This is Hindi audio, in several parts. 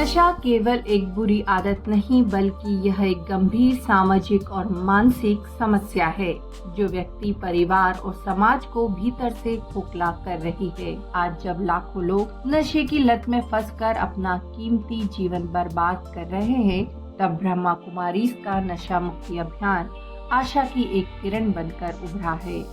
नशा केवल एक बुरी आदत नहीं बल्कि यह एक गंभीर सामाजिक और मानसिक समस्या है जो व्यक्ति, परिवार और समाज को भीतर से खोखला कर रही है। आज जब लाखों लोग नशे की लत में फंसकर अपना कीमती जीवन बर्बाद कर रहे हैं, तब ब्रह्मा कुमारीज का नशा मुक्ति अभियान आशा की एक किरण बनकर उभरा है।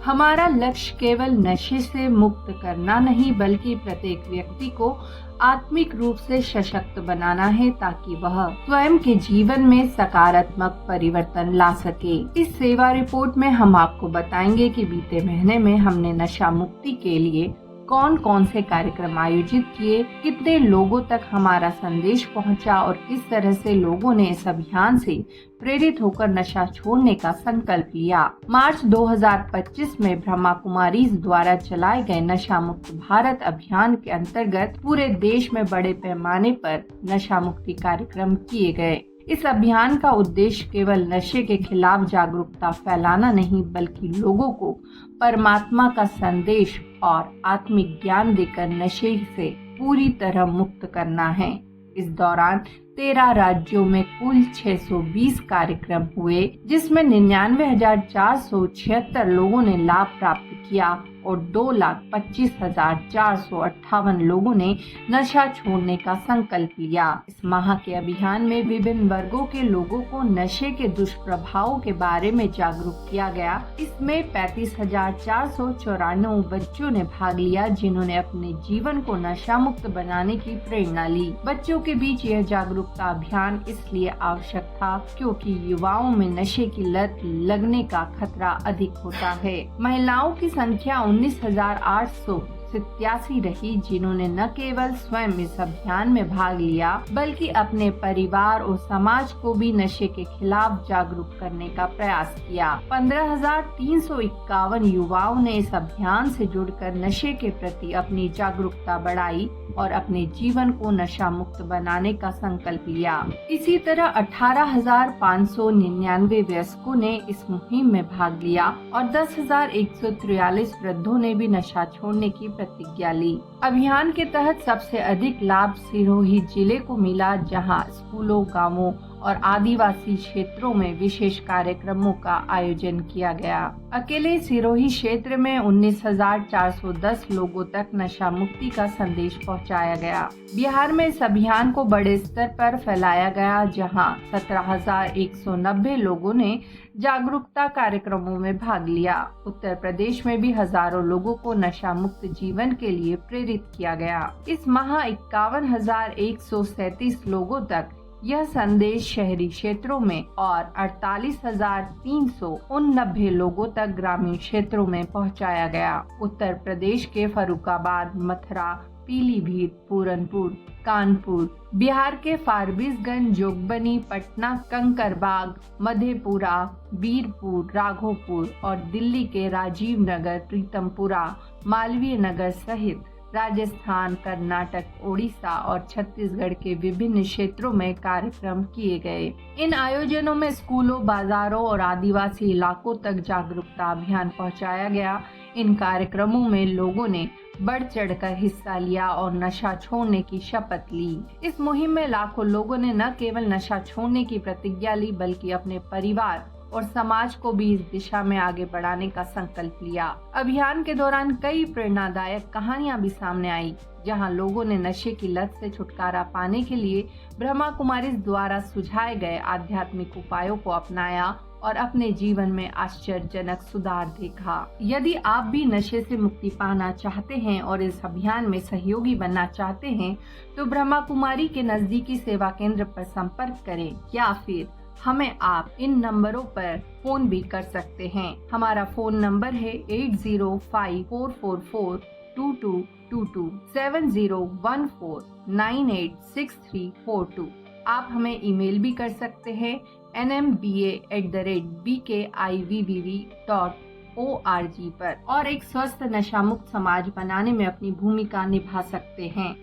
हमारा लक्ष्य केवल नशे से मुक्त करना नहीं बल्कि प्रत्येक व्यक्ति को आत्मिक रूप से सशक्त बनाना है ताकि वह स्वयं के जीवन में सकारात्मक परिवर्तन ला सके। इस सेवा रिपोर्ट में हम आपको बताएंगे कि बीते महीने में हमने नशा मुक्ति के लिए कौन कौन से कार्यक्रम आयोजित किए, कितने लोगों तक हमारा संदेश पहुंचा और किस तरह से लोगों ने इस अभियान से प्रेरित होकर नशा छोड़ने का संकल्प लिया। मार्च 2025 में ब्रह्मा कुमारीज द्वारा चलाए गए नशा मुक्त भारत अभियान के अंतर्गत पूरे देश में बड़े पैमाने पर नशा मुक्ति कार्यक्रम किए गए। इस अभियान का उद्देश्य केवल नशे के खिलाफ जागरूकता फैलाना नहीं बल्कि लोगों को परमात्मा का संदेश और आत्मिक ज्ञान देकर नशे से पूरी तरह मुक्त करना है। इस दौरान 13 राज्यों में कुल 620 कार्यक्रम हुए, जिसमें 99,476 लोगों ने लाभ प्राप्त किया और 2,25,458 लोगों ने नशा छोड़ने का संकल्प लिया। इस माह के अभियान में विभिन्न वर्गों के लोगों को नशे के दुष्प्रभावों के बारे में जागरूक किया गया। इसमें 35,494 बच्चों ने भाग लिया जिन्होंने अपने जीवन को नशा मुक्त बनाने की प्रेरणा ली। बच्चों के बीच यह जागरूकता अभियान इसलिए आवश्यक था क्योंकि युवाओं में नशे की लत लगने का खतरा अधिक होता है। महिलाओं की संख्या 19,887 रही जिन्होंने न केवल स्वयं इस अभियान में भाग लिया बल्कि अपने परिवार और समाज को भी नशे के खिलाफ जागरूक करने का प्रयास किया। 15,351 युवाओं ने इस अभियान से जुड़कर नशे के प्रति अपनी जागरूकता बढ़ाई और अपने जीवन को नशा मुक्त बनाने का संकल्प लिया। इसी तरह 18,599 वयस्कों ने इस मुहिम में भाग लिया और 10,143 वृद्धों ने भी नशा छोड़ने की प्रतिज्ञा ली। अभियान के तहत सबसे अधिक लाभ सिरोही जिले को मिला, जहां स्कूलों, गांवों और आदिवासी क्षेत्रों में विशेष कार्यक्रमों का आयोजन किया गया। अकेले सिरोही क्षेत्र में 19,410 लोगों तक नशा मुक्ति का संदेश पहुंचाया गया। बिहार में इस अभियान को बड़े स्तर पर फैलाया गया, जहां 17,190 लोगों ने जागरूकता कार्यक्रमों में भाग लिया। उत्तर प्रदेश में भी हजारों लोगों को नशा मुक्त जीवन के लिए प्रेरित किया गया। इस माह 51,137 लोगों तक यह संदेश शहरी क्षेत्रों में और 48,389 लोगों तक ग्रामीण क्षेत्रों में पहुंचाया गया। उत्तर प्रदेश के फर्रुखाबाद, मथुरा, पीलीभीत, पूरनपुर, कानपुर, बिहार के फारबिसगंज, जोगबनी, पटना, कंकरबाग, मधेपुरा, बीरपुर, राघोपुर और दिल्ली के राजीव नगर, प्रीतमपुरा, मालवीय नगर सहित राजस्थान, कर्नाटक, ओडिशा और छत्तीसगढ़ के विभिन्न क्षेत्रों में कार्यक्रम किए गए। इन आयोजनों में स्कूलों, बाजारों और आदिवासी इलाकों तक जागरूकता अभियान पहुंचाया गया। इन कार्यक्रमों में लोगों ने बढ़ चढ़कर हिस्सा लिया और नशा छोड़ने की शपथ ली। इस मुहिम में लाखों लोगों ने न केवल नशा छोड़ने की प्रतिज्ञा ली बल्कि अपने परिवार और समाज को भी इस दिशा में आगे बढ़ाने का संकल्प लिया। अभियान के दौरान कई प्रेरणादायक कहानियां भी सामने आई, जहां लोगों ने नशे की लत से छुटकारा पाने के लिए ब्रह्मा कुमारीज द्वारा सुझाए गए आध्यात्मिक उपायों को अपनाया और अपने जीवन में आश्चर्यजनक सुधार देखा। यदि आप भी नशे से मुक्ति पाना चाहते हैं और इस अभियान में सहयोगी बनना चाहते हैं, तो ब्रह्मा कुमारी के नजदीकी सेवा केंद्र पर संपर्क करें या फिर हमें आप इन नंबरों पर फोन भी कर सकते हैं। हमारा फोन नंबर है 8054442222 7014986342। आप हमें ईमेल भी कर सकते हैं nmba@bkivvv.org पर और एक स्वस्थ नशा मुक्त समाज बनाने में अपनी भूमिका निभा सकते हैं।